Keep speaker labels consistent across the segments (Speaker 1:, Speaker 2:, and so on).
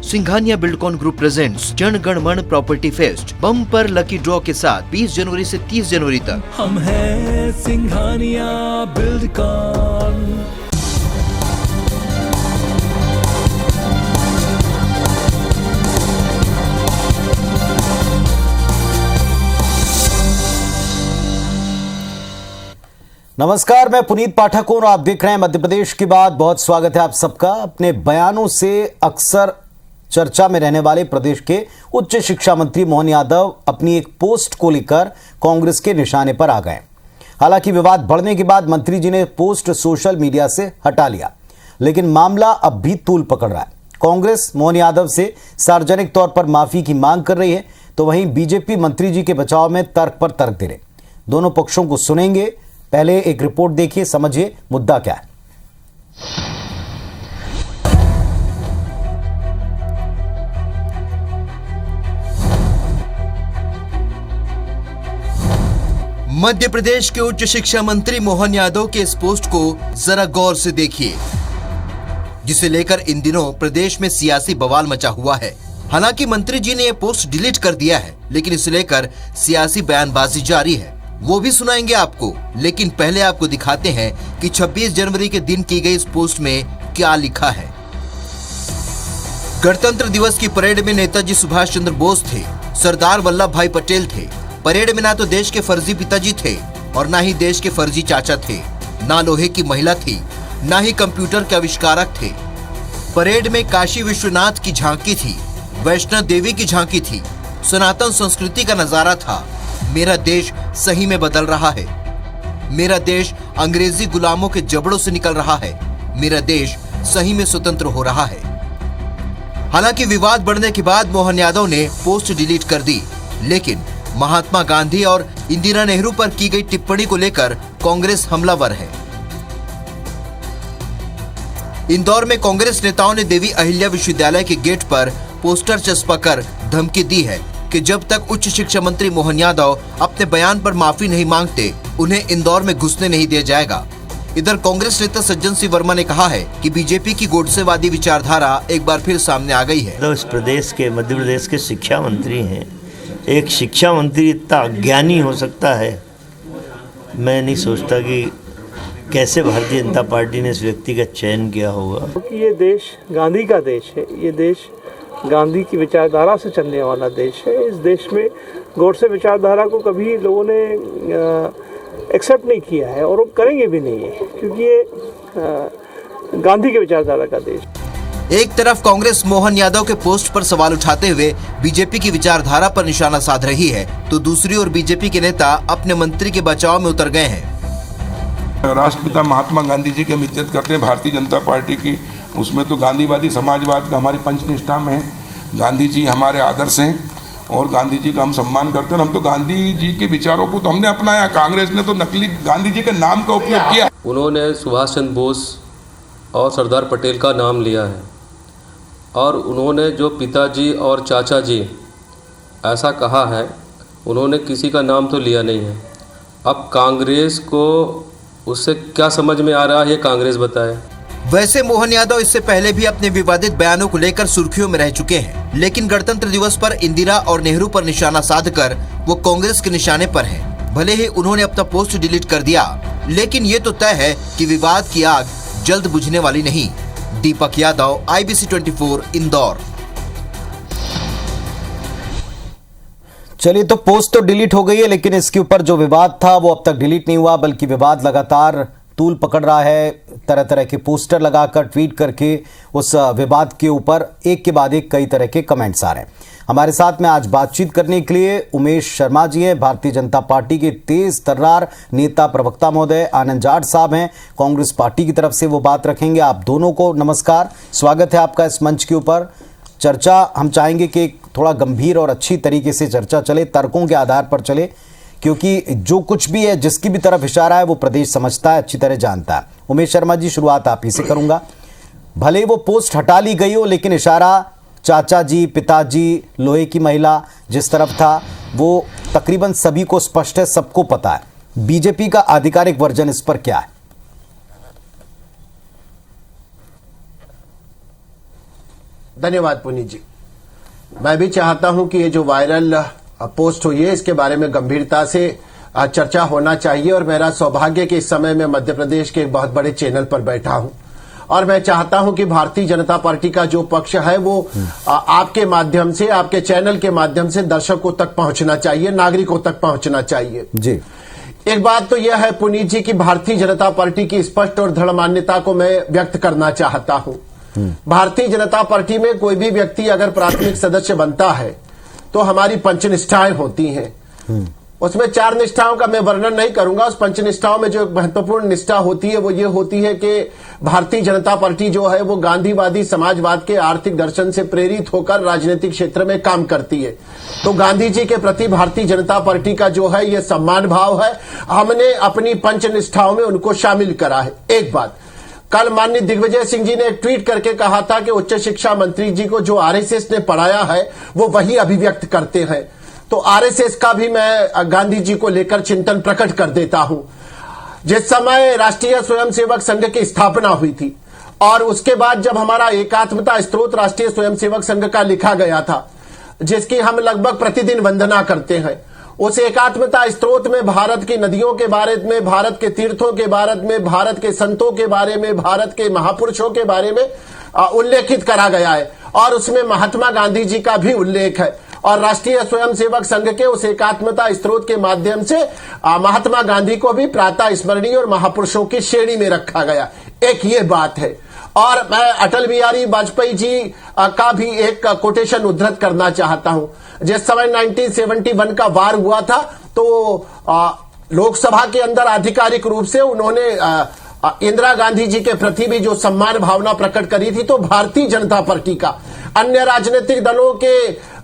Speaker 1: Singhania Buildcon group presents Jana Gana मन property fest bumper lucky draw के साथ 20 जनवरी से 30 जनवरी तक।
Speaker 2: हम हैं सिंघानिया बिल्डकॉन।
Speaker 3: नमस्कार, मैं पुनीत पाठक हूं और आप देख रहे हैं मध्य प्रदेश की बात। बहुत स्वागत है आप सबका। अपने बयानों से अक्सर चर्चा में रहने वाले प्रदेश के उच्च शिक्षा मंत्री मोहन यादव अपनी एक पोस्ट को लेकर कांग्रेस के निशाने पर आ गए। हालांकि विवाद बढ़ने के बाद मंत्री जी ने पोस्ट सोशल मीडिया से हटा लिया, लेकिन मामला अब भी तूल पकड़ रहा है। कांग्रेस मोहन यादव से सार्वजनिक तौर पर माफी की मांग कर रही है, तो वहीं बीजेपी मंत्री जी के बचाव में तर्क पर तर्क दे रहे। दोनों पक्षों को सुनेंगे। पहले एक रिपोर्ट देखिए, समझिए मुद्दा क्या है।
Speaker 1: मध्य प्रदेश के उच्च शिक्षा मंत्री मोहन यादव के इस पोस्ट को जरा गौर से देखिए, जिसे लेकर इन दिनों प्रदेश में सियासी बवाल मचा हुआ है। हालांकि मंत्री जी ने यह पोस्ट डिलीट कर दिया है, लेकिन इसे लेकर सियासी बयानबाजी जारी है। वो भी सुनाएंगे आपको, लेकिन पहले आपको दिखाते हैं कि 26 जनवरी के दिन की गई इस पोस्ट में क्या लिखा है। गणतंत्र दिवस की परेड में नेताजी सुभाष चंद्र बोस थे, सरदार वल्लभ भाई पटेल थे। परेड में ना तो देश के फर्जी पिताजी थे और ना ही देश के फर्जी चाचा थे, ना लोहे की महिला थी, ना ही कंप्यूटर के आविष्कारक थे। परेड में काशी विश्वनाथ की झांकी थी, वैष्णो देवी की झांकी थी, सनातन संस्कृति का नजारा था। मेरा देश सही में बदल रहा है। मेरा देश अंग्रेजी गुलामों के जबड़ों से निकल रहा है। मेरा देश सही में स्वतंत्र हो रहा है। हालांकि विवाद बढ़ने के बाद मोहन यादव ने पोस्ट डिलीट कर दी, लेकिन महात्मा गांधी और इंदिरा नेहरू पर की गई टिप्पणी को लेकर कांग्रेस हमलावर है। इंदौर में कांग्रेस नेताओं ने देवी अहिल्या विश्वविद्यालय के गेट पर पोस्टर चस्पाकर धमकी दी है कि जब तक उच्च शिक्षा मंत्री मोहन यादव अपने बयान पर माफी नहीं मांगते, उन्हें इंदौर में घुसने नहीं दिया जाएगा। इधर कांग्रेस नेता सज्जन सिंह वर्मा ने कहा है कि बीजेपी की गोडसेवादी विचारधारा एक बार फिर सामने आ गई है।
Speaker 4: तो इस प्रदेश के, मध्य प्रदेश के शिक्षा मंत्री हैं। एक शिक्षा मंत्री इतना अज्ञानी हो सकता है, मैं नहीं सोचता कि कैसे भारतीय जनता पार्टी ने इस व्यक्ति का चयन किया होगा।
Speaker 5: क्योंकि ये देश गांधी का देश है। ये देश गांधी की विचारधारा से चलने वाला देश है। इस देश में गोडसे विचारधारा को कभी लोगों ने एक्सेप्ट नहीं किया है और वो करेंगे भी नहीं है, क्योंकि ये गांधी की विचारधारा का देश।
Speaker 1: एक तरफ कांग्रेस मोहन यादव के पोस्ट पर सवाल उठाते हुए बीजेपी की विचारधारा पर निशाना साध रही है, तो दूसरी ओर बीजेपी के नेता अपने मंत्री के बचाव में उतर गए हैं।
Speaker 6: राष्ट्रपिता महात्मा गांधी जी की हम इज्जत करते हैं, भारतीय जनता पार्टी की। उसमें तो गांधीवादी समाजवाद का हमारी पंचनिष्ठा में है। गांधी जी हमारे आदर्श हैं और गांधी जी का हम सम्मान करते हैं। हम तो गांधी जी के विचारों को तो हमने अपनाया। कांग्रेस ने तो नकली गांधी जी के नाम का उपयोग किया।
Speaker 7: उन्होंने सुभाष चंद्र बोस और सरदार पटेल का नाम लिया है और उन्होंने जो पिताजी और चाचा जी ऐसा कहा है, उन्होंने किसी का नाम तो लिया नहीं है। अब कांग्रेस को उससे क्या समझ में आ रहा है, ये कांग्रेस बताए।
Speaker 1: वैसे मोहन यादव इससे पहले भी अपने विवादित बयानों को लेकर सुर्खियों में रह चुके हैं, लेकिन गणतंत्र दिवस पर इंदिरा और नेहरू पर निशाना साधकर वो कांग्रेस के निशाने पर हैं। भले ही उन्होंने अपना पोस्ट डिलीट कर दिया, लेकिन ये तो तय है कि विवाद की आग जल्द बुझने वाली नहीं। दीपक यादव, IBC 24, इंदौर।
Speaker 3: चलिए, तो पोस्ट तो डिलीट हो गई है, लेकिन इसके ऊपर जो विवाद था वो अब तक डिलीट नहीं हुआ, बल्कि विवाद लगातार तूल पकड़ रहा है। तरह तरह के पोस्टर लगाकर, ट्वीट करके उस विवाद के ऊपर एक के बाद एक कई तरह के कमेंट्स आ रहे हैं। हमारे साथ में आज बातचीत करने के लिए उमेश शर्मा जी हैं, भारतीय जनता पार्टी के तेज तर्रार नेता प्रवक्ता महोदय। आनंद जाट साहब हैं, कांग्रेस पार्टी की तरफ से वो बात रखेंगे। आप दोनों को नमस्कार, स्वागत है आपका इस मंच के ऊपर। चर्चा हम चाहेंगे कि थोड़ा गंभीर और अच्छी तरीके से चर्चा चले, तर्कों के आधार पर चले, क्योंकि जो कुछ भी है, जिसकी भी तरफ इशारा है, वो प्रदेश समझता है, अच्छी तरह जानता है। उमेश शर्मा जी, शुरुआत आप ही से करूंगा। भले वो पोस्ट हटा ली गई हो, लेकिन इशारा चाचा जी, पिताजी, लोहे की महिला जिस तरफ था, वो तकरीबन सभी को स्पष्ट है, सबको पता है। बीजेपी का आधिकारिक वर्जन इस पर क्या है?
Speaker 8: धन्यवाद पुनीत जी। मैं भी चाहता हूं कि ये जो वायरल पोस्ट हुई है इसके बारे में गंभीरता से चर्चा होना चाहिए, और मेरा सौभाग्य कि इस समय मैं मध्य प्रदेश के एक बहुत बड़े चैनल पर बैठा हूं, और मैं चाहता हूं कि भारतीय जनता पार्टी का जो पक्ष है वो आपके माध्यम से, आपके चैनल के माध्यम से दर्शकों तक पहुंचना चाहिए, नागरिकों तक पहुंचना चाहिए जी। एक बात तो यह है पुनीत जी कि भारतीय जनता पार्टी की स्पष्ट और दृढ़ मान्यता को मैं व्यक्त करना चाहता हूं। भारतीय जनता पार्टी में कोई भी व्यक्ति अगर प्राथमिक सदस्य बनता है तो हमारी पंचनिष्ठाएं होती हैं। उसमें 4 निष्ठाओं का मैं वर्णन नहीं करूंगा। उस पंचनिष्ठाओं में जो एक महत्वपूर्ण निष्ठा होती है वो ये होती है कि भारतीय जनता पार्टी जो है वो गांधीवादी समाजवाद के आर्थिक दर्शन से प्रेरित होकर राजनीतिक क्षेत्र में काम करती है। तो गांधी जी के प्रति भारतीय जनता पार्टी का जो है ये सम्मान भाव है। हमने अपनी पंचनिष्ठाओं में उनको शामिल करा है। एक बात, कल माननीय दिग्विजय सिंह जी ने एक ट्वीट करके कहा था कि उच्च शिक्षा मंत्री जी को जो आरएसएस ने पढ़ाया है वो वही अभिव्यक्त करते हैं। तो आरएसएस का भी मैं गांधी जी को लेकर चिंतन प्रकट कर देता हूं। जिस समय राष्ट्रीय स्वयंसेवक संघ की स्थापना हुई थी और उसके बाद जब हमारा एकात्मता स्तोत्र राष्ट्रीय स्वयंसेवक संघ का लिखा गया था, जिसकी हम लगभग प्रतिदिन वंदना करते हैं, उस एकात्मता स्तोत्र में भारत की नदियों के बारे में, भारत के तीर्थों के बारे में, भारत के संतों के बारे में, भारत के महापुरुषों के बारे में उल्लेखित करा गया है, और उसमें महात्मा गांधी जी का भी उल्लेख है। और राष्ट्रीय स्वयंसेवक संघ के उस एकात्मता स्त्रोत के माध्यम से महात्मा गांधी को भी प्रातः स्मरणीय और महापुरुषों की श्रेणी में रखा गया। एक ये बात है। और मैं अटल बिहारी वाजपेयी जी का भी एक कोटेशन उद्धृत करना चाहता हूं। जिस समय 1971 का वार हुआ था तो लोकसभा के अंदर आधिकारिक रूप से उन्होंने इंदिरा गांधी जी के प्रति भी जो सम्मान भावना प्रकट करी थी। तो भारतीय जनता पार्टी का अन्य राजनीतिक दलों के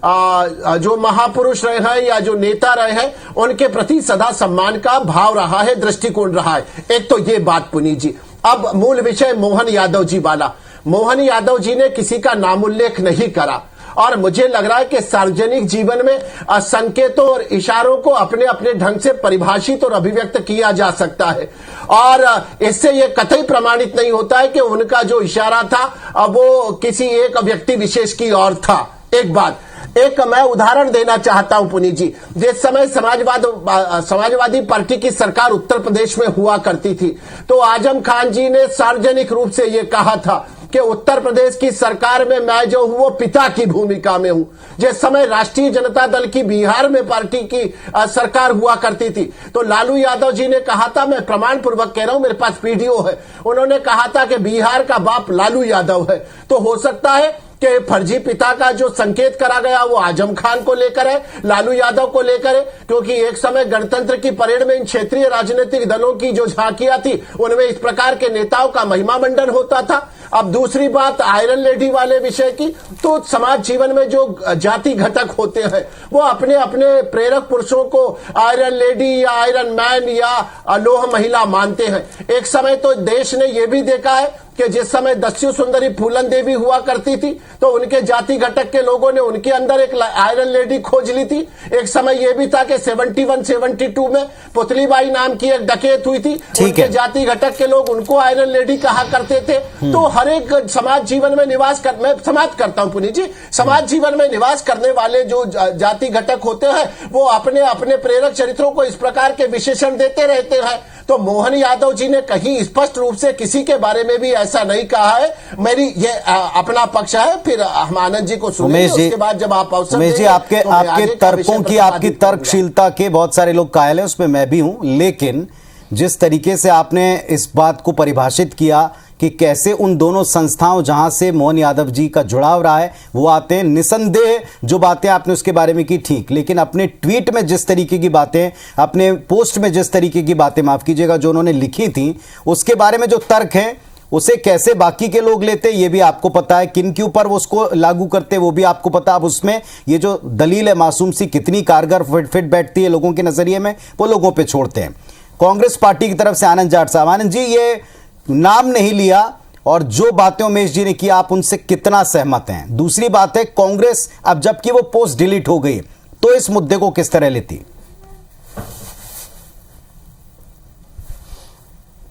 Speaker 8: जो महापुरुष रहे हैं या जो नेता रहे हैं उनके प्रति सदा सम्मान का भाव रहा है, दृष्टिकोण रहा है। एक तो ये बात पुनीत जी। अब मूल विषय मोहन यादव जी वाला। मोहन यादव जी ने किसी का नाम उल्लेख नहीं करा, और मुझे लग रहा है कि सार्वजनिक जीवन में संकेतों और इशारों को अपने अपने ढंग से परिभाषित और अभिव्यक्त किया जा सकता है, और इससे यह कतई प्रमाणित नहीं होता है कि उनका जो इशारा था वो किसी एक व्यक्ति विशेष की ओर था। एक बात, एक मैं उदाहरण देना चाहता हूं पुनीत जी। जिस समय समाजवादी पार्टी की सरकार उत्तर प्रदेश में हुआ करती थी तो आजम खान जी ने सार्वजनिक रूप से यह कहा था कि उत्तर प्रदेश की सरकार में मैं जो हूं वो पिता की भूमिका में हूं। जिस समय राष्ट्रीय जनता दल की बिहार में पार्टी की सरकार हुआ करती थी तो लालू यादव जी ने कहा था, मैं प्रमाण पूर्वक कह रहा हूं, मेरे पास वीडियो है, उन्होंने कहा था कि बिहार का बाप लालू यादव है। तो हो सकता है कि फर्जी पिता का जो संकेत करा गया वो आजम खान को लेकर है, लालू यादव को लेकर है, क्योंकि एक समय गणतंत्र की परेड में इन क्षेत्रीय राजनीतिक दलों की जो झांकियां थी उनमें इस प्रकार के नेताओं का महिमा मंडन होता था। अब दूसरी बात आयरन लेडी वाले विषय की, तो समाज जीवन में जो जाति घटक होते हैं वो अपने अपने प्रेरक पुरुषों को आयरन लेडी या आयरन मैन या लोह महिला मानते हैं। एक समय तो देश ने यह भी देखा है कि जिस समय दस्यु सुंदरी फूलन देवी हुआ करती थी तो उनके जाति घटक के लोगों ने उनके अंदर एक आयरन लेडी खोज ली थी। एक समय यह भी था कि 71-72 में पुतलीबाई नाम की एक डकैत हुई थी, उनके जाति घटक के लोग उनको आयरन लेडी कहा करते थे। तो हर एक समाज जीवन में निवास कर, मैं समाप्त करता हूं पुनीत जी, समाज जीवन में निवास करने वाले जो जाति घटक होते हैं वो अपने अपने प्रेरक चरित्रों को इस प्रकार के विशेषण देते रहते हैं। तो मोहन यादव जी ने कहीं स्पष्ट रूप से किसी के बारे में भी ऐसा नहीं कहा है। मेरी ये अपना पक्ष है, फिर हम आनंद जी को सुनेंगे, उसके बाद जब आप अवसर
Speaker 3: उमेश जी, आपके तर्कों की, आपकी तर्कशीलता के बहुत सारे लोग कायल हैं, उसमें मैं भी हूं, लेकिन जिस तरीके से आपने इस बात को परिभाषित किया कि कैसे उन दोनों संस्थाओं जहां से मोहन यादव जी का जुड़ाव रहा है वो आते हैं, निसंदेह जो बातें आपने उसके बारे में की ठीक, लेकिन अपने ट्वीट में जिस तरीके की बातें, अपने पोस्ट में जिस तरीके की बातें, माफ कीजिएगा, जो उन्होंने लिखी थी उसके बारे में जो तर्क है उसे कैसे बाकी के लोग लेते ये भी आपको पता है, किन के ऊपर वो उसको लागू करते वो भी आपको पता। अब उसमें ये जो दलील है मासूम सी कितनी कारगर फिट बैठती है लोगों के नजरिए में, वो लोगों पे छोड़ते हैं। कांग्रेस पार्टी की तरफ से आनंद जाट साहब, आनंद जी, ये नाम नहीं लिया और जो बातें उमेश जी ने की आप उनसे कितना सहमत हैं? दूसरी बात है कांग्रेस अब जबकि वो पोस्ट डिलीट हो गई तो इस मुद्दे को किस तरह लेती?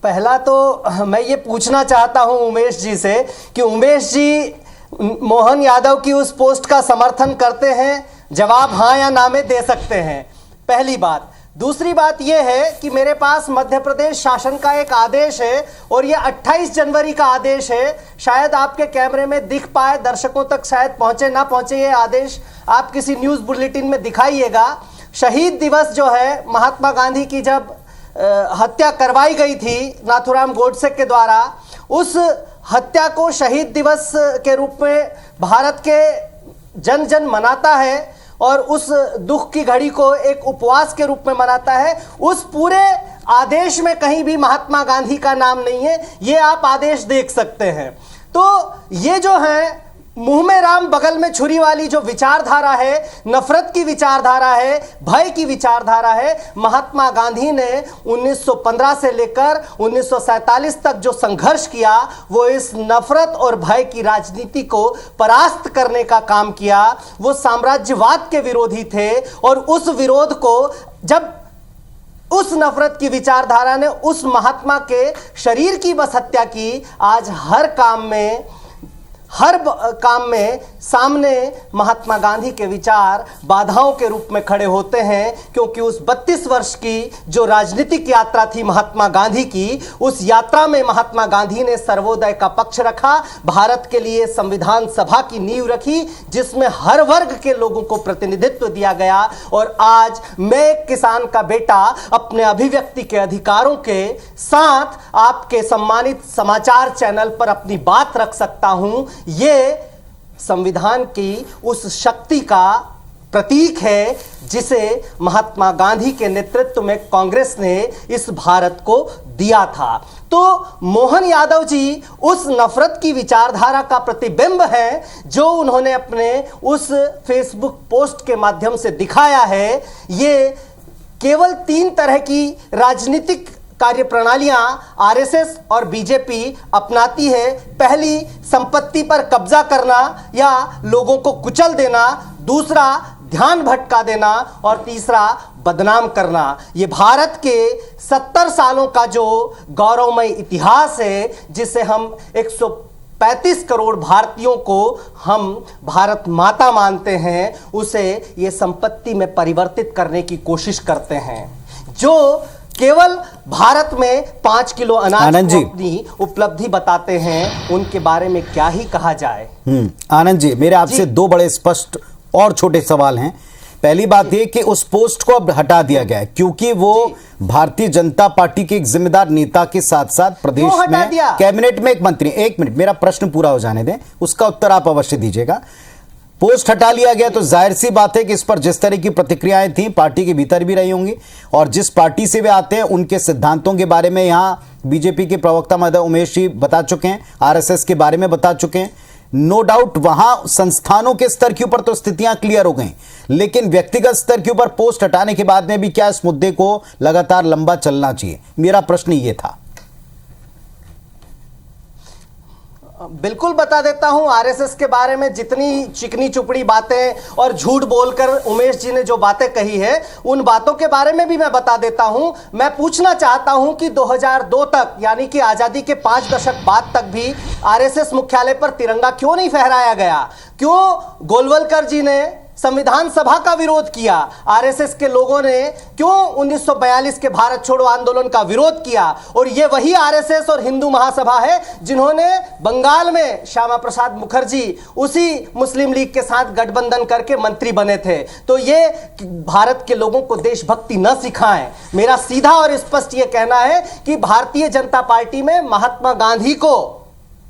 Speaker 9: पहला तो मैं ये पूछना चाहता हूं उमेश जी से कि उमेश जी मोहन यादव की उस पोस्ट का समर्थन करते हैं? जवाब हाँ या ना में दे सकते हैं, पहली बात। दूसरी बात यह है कि मेरे पास मध्य प्रदेश शासन का एक आदेश है और यह 28 जनवरी का आदेश है। शायद आपके कैमरे में दिख पाए, दर्शकों तक शायद पहुंचे ना पहुंचे ये आदेश, आप किसी न्यूज़ बुलेटिन में दिखाइएगा। शहीद दिवस जो है, महात्मा गांधी की जब हत्या करवाई गई थी नाथूराम गोडसे के द्वारा, उस हत्या को शहीद दिवस के रूप में भारत के जन जन मनाता है और उस दुख की घड़ी को एक उपवास के रूप में मनाता है। उस पूरे आदेश में कहीं भी महात्मा गांधी का नाम नहीं है, ये आप आदेश देख सकते हैं। तो ये जो है मुंह में राम बगल में छुरी वाली जो विचारधारा है, नफरत की विचारधारा है, भय की विचारधारा है, महात्मा गांधी ने 1915 से लेकर 1947 तक जो संघर्ष किया वो इस नफरत और भय की राजनीति को परास्त करने का काम किया। वो साम्राज्यवाद के विरोधी थे और उस विरोध को जब उस नफरत की विचारधारा ने उस महात्मा के शरीर की बस हत्या की, आज हर काम में सामने महात्मा गांधी के विचार बाधाओं के रूप में खड़े होते हैं, क्योंकि उस 32 वर्ष की जो राजनीतिक यात्रा थी महात्मा गांधी की, उस यात्रा में महात्मा गांधी ने सर्वोदय का पक्ष रखा, भारत के लिए संविधान सभा की नींव रखी जिसमें हर वर्ग के लोगों को प्रतिनिधित्व दिया गया। और आज मैं एक किसान का बेटा अपने अभिव्यक्ति के अधिकारों के साथ आपके सम्मानित समाचार चैनल पर अपनी बात रख सकता हूं। ये संविधान की उस शक्ति का प्रतीक है जिसे महात्मा गांधी के नेतृत्व में कांग्रेस ने इस भारत को दिया था। तो मोहन यादव जी उस नफरत की विचारधारा का प्रतिबिंब है जो उन्होंने अपने उस फेसबुक पोस्ट के माध्यम से दिखाया है। ये केवल 3 तरह की राजनीतिक कार्यप्रणालियां आरएसएस और बीजेपी अपनाती है। पहली, संपत्ति पर कब्जा करना या लोगों को कुचल देना, दूसरा ध्यान भटका देना और तीसरा बदनाम करना। ये भारत के 70 सालों का जो गौरवमय इतिहास है, जिसे हम 135 करोड़ भारतीयों को हम भारत माता मानते हैं, उसे ये संपत्ति में परिवर्तित करने की कोशिश करते हैं। जो केवल भारत में 5 किलो अनाज को अपनी उपलब्धि बताते हैं, उनके बारे में क्या ही कहा जाए।
Speaker 3: आनंद जी, मेरे आपसे 2 बड़े स्पष्ट और छोटे सवाल हैं। पहली बात यह कि उस पोस्ट को अब हटा दिया गया है क्योंकि वो भारतीय जनता पार्टी के एक जिम्मेदार नेता के साथ साथ प्रदेश में कैबिनेट में एक मंत्री। 1 मिनट, मेरा प्रश्न पूरा हो जाने दें, उसका उत्तर आप अवश्य दीजिएगा। पोस्ट हटा लिया गया तो जाहिर सी बात है कि इस पर जिस तरह की प्रतिक्रियाएं थी पार्टी के भीतर भी रही होंगी और जिस पार्टी से वे आते हैं उनके सिद्धांतों के बारे में यहाँ बीजेपी के प्रवक्ता महोदय उमेश जी बता चुके हैं, आरएसएस के बारे में बता चुके हैं। नो डाउट वहां संस्थानों के स्तर के ऊपर तो स्थितियां क्लियर हो गई, लेकिन व्यक्तिगत स्तर के ऊपर पोस्ट हटाने के बाद में भी क्या इस मुद्दे को लगातार लंबा चलना चाहिए? मेरा प्रश्न ये था।
Speaker 9: बिल्कुल बता देता हूं। आरएसएस के बारे में जितनी चिकनी चुपड़ी बातें और झूठ बोलकर उमेश जी ने जो बातें कही है, उन बातों के बारे में भी मैं बता देता हूं। मैं पूछना चाहता हूं कि 2002 तक, यानी कि आजादी के 5 दशक बाद तक भी आरएसएस मुख्यालय पर तिरंगा क्यों नहीं फहराया गया? क्यों गोलवलकर जी ने संविधान सभा का विरोध किया? आरएसएस के लोगों ने क्यों 1942 के भारत छोड़ो आंदोलन का विरोध किया? और ये वही आरएसएस और हिंदू महासभा है जिन्होंने बंगाल में श्यामा प्रसाद मुखर्जी उसी मुस्लिम लीग के साथ गठबंधन करके मंत्री बने थे। तो ये भारत के लोगों को देशभक्ति न सिखाएं। मेरा सीधा और स्पष्ट ये कहना है कि भारतीय जनता पार्टी में महात्मा गांधी को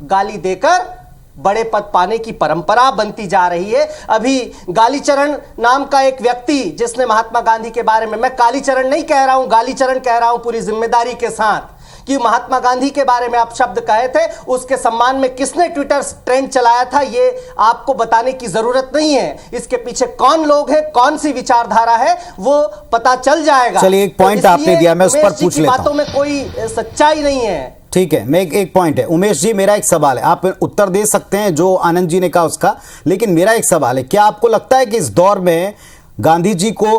Speaker 9: गाली देकर बड़े पद पाने की परंपरा बनती जा रही है। अभी गालीचरण नाम का एक व्यक्ति जिसने महात्मा गांधी के बारे में, मैं कालीचरण नहीं कह रहा हूं, गालीचरण कह रहा हूं पूरी जिम्मेदारी के साथ, कि महात्मा गांधी के बारे में आप शब्द कहे थे, उसके सम्मान में किसने ट्विटर ट्रेंड चलाया था ये आपको बताने की जरूरत नहीं है। इसके पीछे कौन लोग हैं, कौन सी विचारधारा है, वो पता चल जाएगा।
Speaker 3: चलिए, एक पॉइंट आपने दिया, मैं उस पर पूछ लेता हूं।
Speaker 9: बातों में कोई सच्चाई नहीं है।
Speaker 3: ठीक है, मैं एक पॉइंट है उमेश जी, मेरा एक सवाल है, आप उत्तर दे सकते हैं जो आनंद जी ने कहा उसका, लेकिन मेरा एक सवाल है, क्या आपको लगता है कि इस दौर में गांधी जी को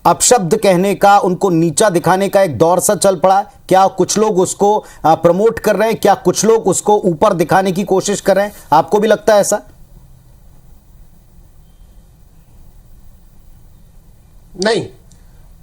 Speaker 3: अपशब्द कहने का, उनको नीचा दिखाने का एक दौर सा चल पड़ा? क्या कुछ लोग उसको प्रमोट कर रहे हैं, क्या कुछ लोग उसको ऊपर दिखाने की कोशिश कर रहे हैं? आपको भी लगता है ऐसा?
Speaker 8: नहीं,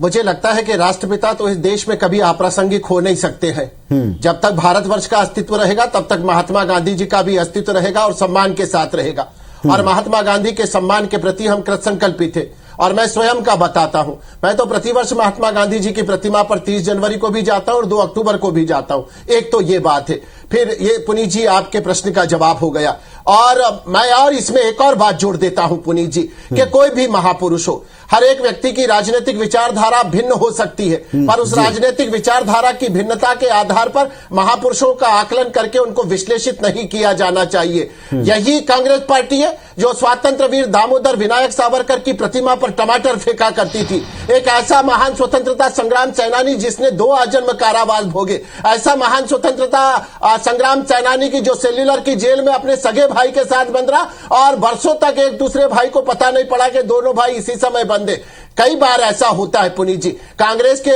Speaker 8: मुझे लगता है कि राष्ट्रपिता तो इस देश में कभी अप्रासंगिक हो नहीं सकते हैं। जब तक भारतवर्ष का अस्तित्व रहेगा तब तक महात्मा गांधी जी का भी अस्तित्व रहेगा और सम्मान के साथ रहेगा। और महात्मा गांधी के सम्मान के प्रति हम कृत संकल्पित थे। और मैं स्वयं का बताता हूं, मैं तो प्रतिवर्ष महात्मा गांधी जी की प्रतिमा पर 30 जनवरी को भी जाता हूं और 2 अक्टूबर को भी जाता हूं। एक तो ये बात है। फिर ये पुनीत जी आपके प्रश्न का जवाब हो गया। और मैं और इसमें एक और बात जोड़ देता हूं पुनीत जी, कि कोई भी महापुरुष हो, हर एक व्यक्ति की राजनीतिक विचारधारा भिन्न हो सकती है, पर उस राजनीतिक विचारधारा की भिन्नता के आधार पर महापुरुषों का आकलन करके उनको विश्लेषित नहीं किया जाना चाहिए। यही कांग्रेस पार्टी है जो स्वतंत्र वीर दामोदर विनायक सावरकर की प्रतिमा पर टमाटर फेंका करती थी। एक ऐसा महान स्वतंत्रता संग्राम सेनानी जिसने 2 आजन्म कारावास भोगे, ऐसा महान स्वतंत्रता संग्राम सेनानी की जो सेल्यूलर की जेल में अपने सगे भाई के साथ बंद रहा और वर्षों तक एक दूसरे भाई को पता नहीं पड़ा कि दोनों भाई इसी समय बंदे। कई बार ऐसा होता है पुनीत जी, कांग्रेस के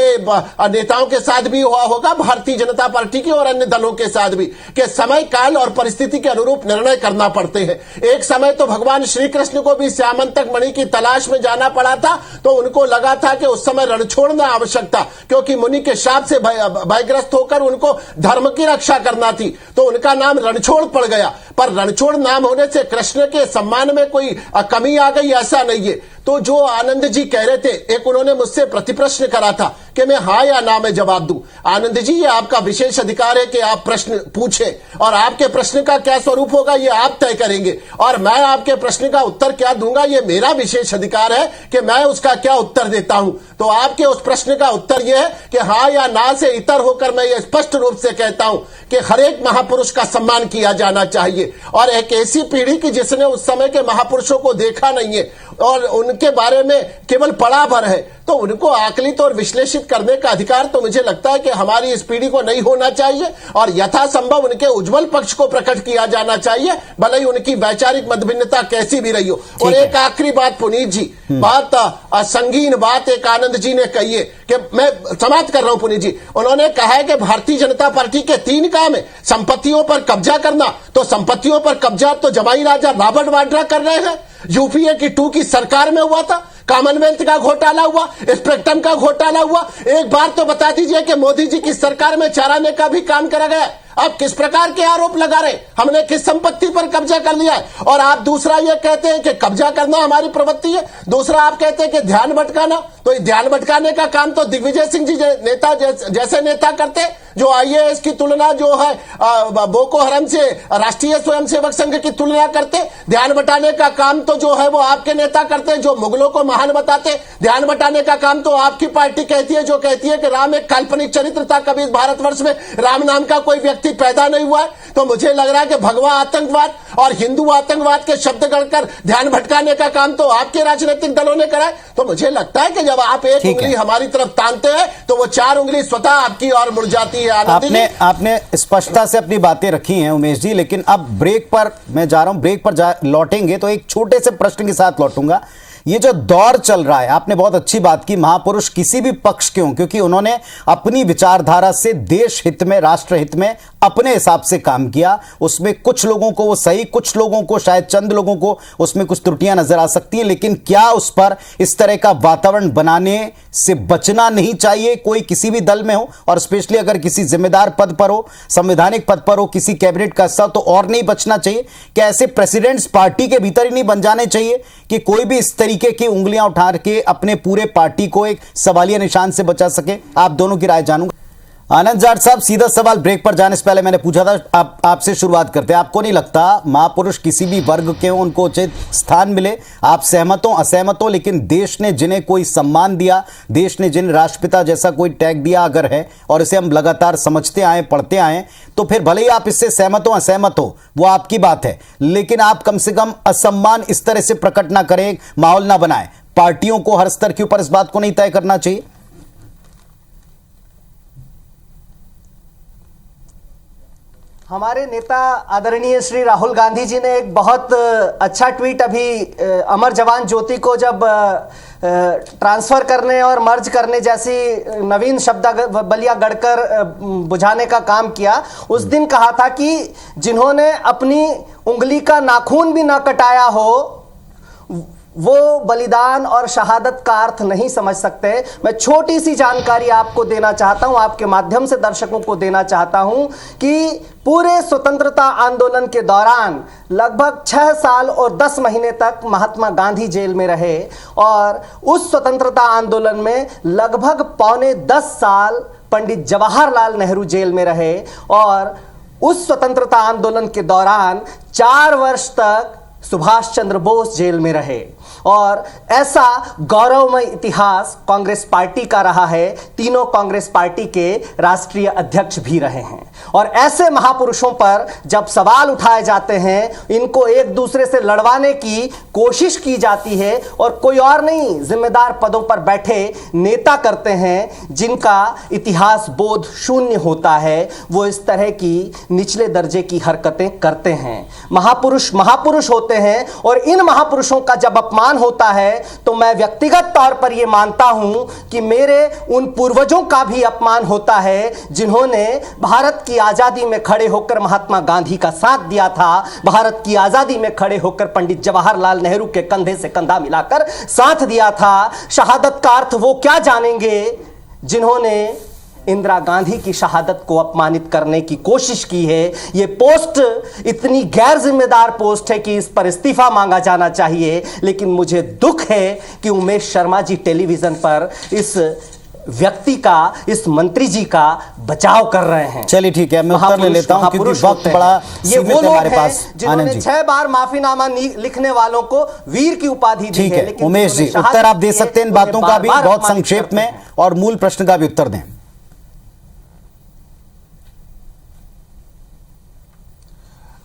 Speaker 8: नेताओं के साथ भी हुआ होगा, भारतीय जनता पार्टी के और अन्य दलों के साथ भी, कि समय काल और परिस्थिति के अनुरूप निर्णय करना पड़ते हैं। एक समय तो भगवान श्री कृष्ण को भी श्यामंतक मणि की तलाश में जाना पड़ा था, तो उनको लगा था कि उस समय रण छोड़ना आवश्यक था, क्योंकि मुनि के शाप से भयग्रस्त होकर उनको धर्म की रक्षा करना थी, तो उनका नाम रणछोड़ पड़ गया। पर रणछोड़ नाम होने से कृष्ण के सम्मान में कोई कमी आ गई, ऐसा नहीं है। तो जो आनंद जी कह रहे थे, एक उन्होंने मुझसे प्रतिप्रश्न करा था कि मैं हाँ या ना में जवाब दूं। आनंद जी, ये आपका विशेष अधिकार है कि आप प्रश्न पूछें और आपके प्रश्न का क्या स्वरूप होगा ये आप तय करेंगे, और मैं आपके प्रश्न का उत्तर क्या दूंगा ये मेरा विशेष अधिकार है कि मैं उसका क्या उत्तर देता हूं। तो आपके उस प्रश्न का उत्तर यह है कि हाँ या ना से इतर होकर मैं ये स्पष्ट रूप से कहता हूं कि हर एक महापुरुष का सम्मान किया जाना चाहिए। और एक ऐसी पीढ़ी की जिसने उस समय के महापुरुषों को देखा नहीं है और उनके बारे में केवल पढ़ा भर है, तो उनको आकलित और विश्लेषित करने का अधिकार तो मुझे लगता है कि हमारी इस पीढ़ी को नहीं होना चाहिए, और यथासंभव उनके उज्जवल पक्ष को प्रकट किया जाना चाहिए, भले ही उनकी वैचारिक मतभिन्नता कैसी भी रही हो। और एक आखिरी बात पुनीत जी, बात संगीन बात एक आनंद जी ने कही है कि मैं समाप्त कर रहा हूं पुनीत जी। उन्होंने कहा है कि भारतीय जनता पार्टी के 3 काम है, संपत्तियों पर कब्जा करना, तो संपत्तियों पर कब्जा तो जमाई राजा रॉबर्ट वाड्रा कर रहे हैं। यूपीए की 2 की सरकार में हुआ था, कॉमनवेल्थ का घोटाला हुआ, स्पेक्ट्रम का घोटाला हुआ। एक बार तो बता दीजिए कि मोदी जी की सरकार में चाराने का भी काम करा गया। आप किस प्रकार के आरोप लगा रहे, हमने किस संपत्ति पर कब्जा कर लिया है? और आप दूसरा ये कहते हैं कि कब्जा करना हमारी प्रवृत्ति है, दूसरा आप कहते हैं कि ध्यान भटकाना। तो ध्यान भटकाने का काम तो दिग्विजय सिंह जी नेता जैसे नेता करते, जो आईएएस की तुलना जो है बोको हरम से राष्ट्रीय स्वयंसेवक संघ की तुलना करते। ध्यान बटाने का काम तो जो है वो आपके नेता करते हैं, जो मुगलों को महान बताते। ध्यान बटाने का काम तो आपकी पार्टी कहती है, जो कहती है कि राम एक काल्पनिक चरित्र था, कभी भारतवर्ष में राम नाम का कोई व्यक्ति पैदा नहीं हुआ है। तो मुझे लग रहा है कि भगवा आतंकवाद और हिंदू आतंकवाद के शब्द गढ़कर ध्यान भटकाने का काम तो आपके राजनीतिक दलों ने करा है। तो मुझे लगता है कि जब आप एक उंगली हमारी तरफ तानते हैं तो वो 4 उंगली स्वतः आपकी ओर मुड़ जाती है।
Speaker 3: आपने स्पष्टता से अपनी बातें रखी हैं उमेश जी, लेकिन अब ब्रेक पर मैं जा रहा हूं, ब्रेक पर लौटेंगे तो एक छोटे से प्रश्न के साथ लौटूंगा। ये जो दौर चल रहा है, आपने बहुत अच्छी बात की, महापुरुष किसी भी पक्ष के हों, क्योंकि उन्होंने अपनी विचारधारा से देश हित में, राष्ट्र हित में अपने हिसाब से काम किया। उसमें कुछ लोगों को वो सही, कुछ लोगों को, शायद चंद लोगों को उसमें कुछ त्रुटियां नजर आ सकती हैं, लेकिन क्या उस पर इस तरह का वातावरण बनाने से बचना नहीं चाहिए कोई किसी भी दल में हो, और स्पेशली अगर किसी जिम्मेदार पद पर हो, संवैधानिक पद पर हो, किसी कैबिनेट का हिस्सा, तो और नहीं बचना चाहिए? क्या ऐसे प्रेसिडेंट्स पार्टी के भीतर ही नहीं बन जाने चाहिए कि कोई भी इस तरीके की उंगलियां उठा के अपने पूरे पार्टी को एक सवालिया निशान से बचा सके? आप दोनों की राय जानूंगा। आनंद जाट साहब, सीधा सवाल, ब्रेक पर जाने से पहले मैंने पूछा था, आपसे शुरुआत करते हैं। आपको नहीं लगता महापुरुष किसी भी वर्ग के हों उनको उचित स्थान मिले? आप सहमत हो, असहमत हो, लेकिन देश ने जिन्हें कोई सम्मान दिया, देश ने जिन्हें राष्ट्रपिता जैसा कोई टैग दिया अगर है, और इसे हम लगातार समझते आए, पढ़ते आए, तो फिर भले ही आप इससे सहमत हो, असहमत हो, वो आपकी बात है, लेकिन आप कम से कम असम्मान इस तरह से प्रकट ना करें, माहौल ना बनाएं। पार्टियों को हर स्तर के ऊपर इस बात को नहीं तय करना चाहिए?
Speaker 9: हमारे नेता आदरणीय श्री राहुल गांधी जी ने एक बहुत अच्छा ट्वीट अभी अमर जवान ज्योति को जब ट्रांसफर करने और मर्ज करने जैसी नवीन शब्दावलियां गढ़कर बुझाने का काम किया, उस दिन कहा था कि जिन्होंने अपनी उंगली का नाखून भी ना कटाया हो वो बलिदान और शहादत का अर्थ नहीं समझ सकते। मैं छोटी सी जानकारी आपको देना चाहता हूं, आपके माध्यम से दर्शकों को देना चाहता हूं कि पूरे स्वतंत्रता आंदोलन के दौरान लगभग 6 साल और 10 महीने तक महात्मा गांधी जेल में रहे और उस स्वतंत्रता आंदोलन में लगभग पौने 10 साल पंडित जवाहरलाल नेहरू जेल में रहे और उस स्वतंत्रता आंदोलन के दौरान 4 वर्ष तक सुभाष चंद्र बोस जेल में रहे और ऐसा गौरवमय इतिहास कांग्रेस पार्टी का रहा है। तीनों कांग्रेस पार्टी के राष्ट्रीय अध्यक्ष भी रहे हैं और ऐसे महापुरुषों पर जब सवाल उठाए जाते हैं, इनको एक दूसरे से लड़वाने की कोशिश की जाती है और कोई और नहीं, जिम्मेदार पदों पर बैठे नेता करते हैं जिनका इतिहास बोध शून्य होता है, वो इस तरह की निचले दर्जे की हरकतें करते हैं। महापुरुष महापुरुष होते हैं और इन महापुरुषों का जब अपमान होता है तो मैं व्यक्तिगत तौर पर यह मानता हूं कि मेरे उन पूर्वजों का भी अपमान होता है जिन्होंने भारत की आजादी में खड़े होकर महात्मा गांधी का साथ दिया था, भारत की आजादी में खड़े होकर पंडित जवाहरलाल नेहरू के कंधे से कंधा मिलाकर साथ दिया था। शहादत का अर्थ वो क्या जानेंगे जिन्होंने इंदिरा गांधी की शहादत को अपमानित करने की कोशिश की है। यह पोस्ट इतनी गैर जिम्मेदार पोस्ट है कि इस पर इस्तीफा मांगा जाना चाहिए, लेकिन मुझे दुख है कि उमेश शर्मा जी टेलीविजन पर इस व्यक्ति का, इस मंत्री जी का बचाव कर रहे हैं।
Speaker 3: चलिए ठीक है, मैं उत्तर ले लेता हूं क्योंकि वक्त बड़ा सीमित है हमारे पास।
Speaker 9: जिन्होंने 6 बार माफीनामा लिखने वालों को वीर की उपाधि दी है।
Speaker 3: ठीक है उमेश जी, उत्तर आप दे सकते हैं इन बातों का भी बहुत संक्षेप में और मूल प्रश्न का भी उत्तर दें।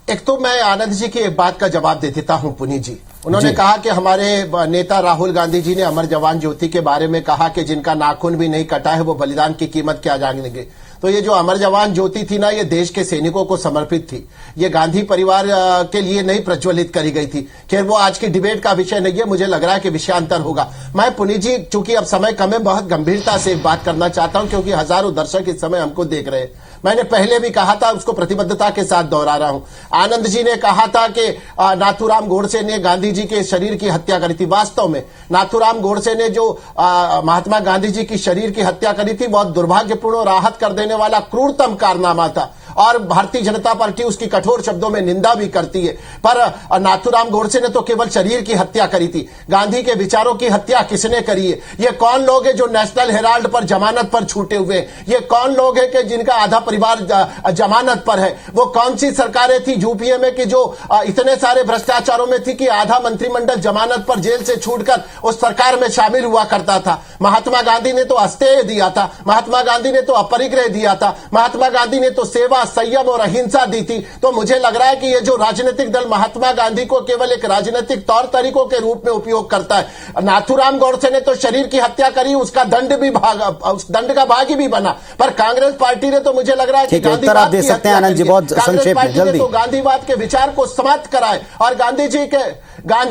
Speaker 8: एक तो मैं आनंद जी की एक बात का जवाब दे देता हूं पुनीत जी। उन्होंने कहा कि हमारे नेता राहुल गांधी जी ने अमर जवान ज्योति के बारे में कहा कि जिनका नाखून भी नहीं कटा है वो बलिदान की कीमत क्या जानेंगे। तो ये जो अमर जवान ज्योति थी ना, ये देश के सैनिकों को समर्पित थी, ये गांधी परिवार के लिए नहीं प्रज्वलित करी गई थी। खैर वो आज की डिबेट का विषय नहीं है, मुझे लग रहा है कि विषयांतर होगा। मैं पुनीत जी, चूंकि अब समय कम है, बहुत गंभीरता से बात करना चाहता हूं क्योंकि हजारों दर्शक इस समय हमको देख रहे हैं। मैंने पहले भी कहा था, उसको प्रतिबद्धता के साथ दोहरा रहा हूं। आनंद जी ने कहा था कि नाथूराम गोडसे ने गांधी जी के शरीर की हत्या करी थी। वास्तव में नाथूराम गोडसे ने जो महात्मा गांधी जी की शरीर की हत्या करी थी, बहुत दुर्भाग्यपूर्ण और राहत कर देने वाला क्रूरतम कारनामा था और भारतीय जनता पार्टी उसकी कठोर शब्दों में निंदा भी करती है। पर नाथूराम गोडसे ने तो केवल शरीर की हत्या करी थी, गांधी के विचारों की हत्या किसने करी है? ये कौन लोग हैं जो नेशनल हेराल्ड पर जमानत पर छूटे हुए हैं? ये कौन लोग हैं कि जिनका आधा परिवार जमानत पर है? वो कौन सी सरकारें थी यूपीए में कि जो इतने सारे भ्रष्टाचारों में थी कि आधा मंत्रिमंडल जमानत पर जेल से छूटकर उस सरकार में शामिल हुआ करता था? महात्मा गांधी ने तो अस्तेय दिया था, महात्मा गांधी ने तो अपरिग्रह दिया था, महात्मा गांधी ने तो सेवा, संयम और अहिंसा दी थी। तो मुझे लग रहा है कि ये जो राजनीतिक दल महात्मा गांधी को केवल एक राजनीतिक तौर तरीकों के रूप में उपयोग करता है। नाथूराम गोडसे ने तो शरीर की हत्या करी, उसका दंड भी उस दंड का भागी भी बना, पर कांग्रेस पार्टी ने तो मुझे लग रहा है कि गांधीवाद की हत्या करी है। कांग्रेस पार्टी ने तो गांधीवाद के विचार को समाप्त कराए और गांधी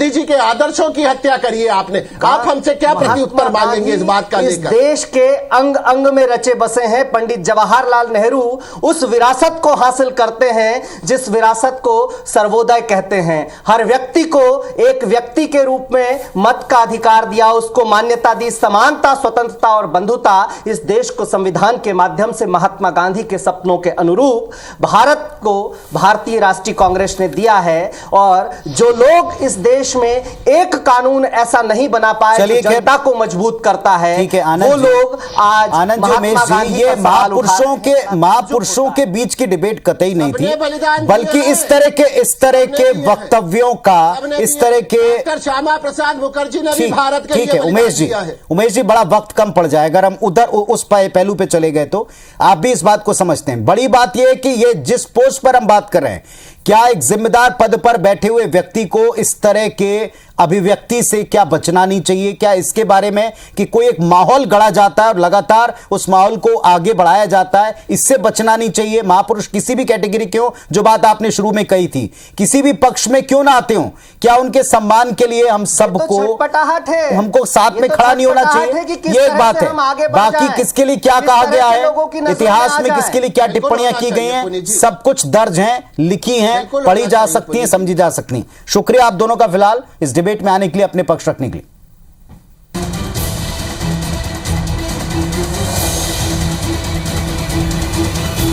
Speaker 8: जी के आदर्शों की हत्या करी है आपने। आप हमसे क्या प्रत्युत्तर मांगेंगे इस बात का लेकर?
Speaker 9: देश के अंग अंग में रचे बसे हैं पंडित जवाहरलाल नेहरू उस विरासत को हासिल करते हैं जिस विरासत को सर्वोदय कहते हैं। हर व्यक्ति को एक व्यक्ति के रूप में मत का अधिकार दिया, उसको मान्यता दी, समानता, स्वतंत्रता और बंधुता। इस देश को संविधान के माध्यम से महात्मा गांधी के सपनों के अनुरूप भारत को भारतीय राष्ट्रीय कांग्रेस ने दिया है और जो लोग इस देश में एक कानून ऐसा नहीं बना पाए जो जनता को मजबूत करता है, वो लोग आज महात्मा गांधी
Speaker 3: ये महापुरुषों के बीच की डिबेट कतई नहीं थी, बल्कि इस तरह के वक्तव्यों का, इस तरह के
Speaker 8: श्यामा प्रसाद मुखर्जी ने भी भारत के
Speaker 3: ठीक है उमेश जी बड़ा वक्त कम पड़ जाए। अगर हम उधर उस पहलू पे चले गए तो आप भी इस बात को समझते हैं। बड़ी बात यह है कि ये जिस पोस्ट पर हम बात कर रहे हैं, क्या एक जिम्मेदार पद पर बैठे हुए व्यक्ति को इस तरह के अभिव्यक्ति से क्या बचना नहीं चाहिए? क्या इसके बारे में कि कोई एक माहौल गढ़ा जाता है और लगातार उस माहौल को आगे बढ़ाया जाता है, इससे बचना नहीं चाहिए? महापुरुष किसी भी कैटेगरी के हो, जो बात आपने शुरू में कही थी, किसी भी पक्ष में क्यों ना आते हो, क्या उनके सम्मान के लिए हम सबको, हमको साथ में खड़ा नहीं होना चाहिए? ये एक बात है। बाकी किसके लिए क्या कहा गया है, इतिहास में किसके लिए क्या टिप्पणियां की गई हैं, सब कुछ दर्ज हैं, लिखी हैं, पढ़ी जा सकती हैं, समझी जा सकती हैं। शुक्रिया आप दोनों का फिलहाल इस डिबेट में आने के लिए, अपने पक्ष रखने के लिए।